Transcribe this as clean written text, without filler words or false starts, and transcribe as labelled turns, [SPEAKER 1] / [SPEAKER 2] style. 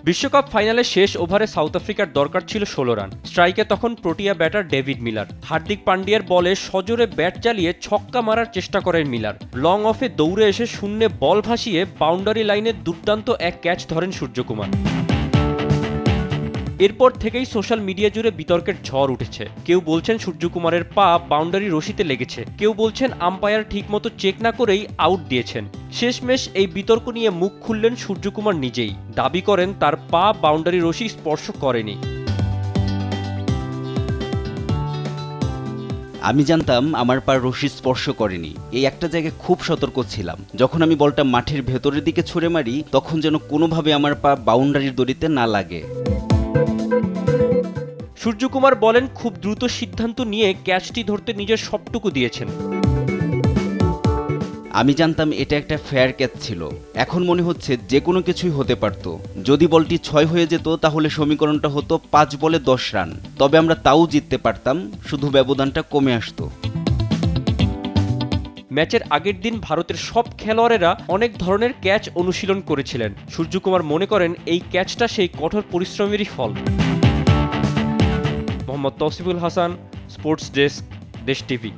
[SPEAKER 1] বিশ্বকাপ ফাইনালে শেষ ওভারে সাউথ আফ্রিকার দরকার ছিল ১৬ রান। স্ট্রাইকে তখন Protea batter David Miller. Hardik পান্ডিয়ার বলে সজোরে ব্যাট চালিয়ে ছক্কা মারার চেষ্টা করেন মিলার। লং অফে দৌড়ে এসে শূন্যে বল ভাসিয়ে বাউন্ডারি লাইনে দুর্দান্ত এক ক্যাচ ধরেন সূর্যকুমার। এরপর থেকেই সোশ্যাল মিডিয়া জুড়ে বিতর্কের ঝড় উঠেছে। কেউ বলছেন সূর্যকুমারের পা বাউন্ডারি রশিতে লেগেছে, কেউ বলছেন আম্পায়ার ঠিকমতো চেক না করেই আউট দিয়েছেন। শেষমেশ এই বিতর্ক নিয়ে মুখ খুললেন সূর্যকুমার নিজেই। দাবি করেন তার পা বাউন্ডারি রশি স্পর্শ করেনি।
[SPEAKER 2] আমি জানতাম আমার পা রশি স্পর্শ করেনি। এই একটা জায়গায় খুব সতর্ক ছিলাম। যখন আমি বলটা মাঠের ভেতরের দিকে ছুঁড়ে মারি, তখন যেন কোনোভাবে আমার পা বাউন্ডারির দড়িতে না লাগে।
[SPEAKER 1] সূর্যকুমার বলেন, খুব দ্রুত সিদ্ধান্ত নিয়ে ক্যাচটি ধরতে নিজের সবটুকু দিয়েছেন।
[SPEAKER 2] আমি জানতাম এটা একটা ফেয়ার ক্যাচ ছিল। এখন মনে হচ্ছে যে কোনো কিছুই হতে পারত। যদি বলটি ৬ হয়ে যেত তাহলে সমীকরণটা হতো ৫ বলে ১০ রান। তবে আমরা তাও জিততে পারতাম, শুধু ব্যবধানটা কমে আসতো।
[SPEAKER 1] ম্যাচের আগের দিন ভারতের সব খেলোয়াড়েরা অনেক ধরনের ক্যাচ অনুশীলন করেছিলেন। সূর্যকুমার মনে করেন এই ক্যাচটা সেই কঠোর পরিশ্রমেরই ফল। মোহাম্মদ তৌসিফুল হাসান, স্পোর্টস ডেস্ক, দেশ টিভি।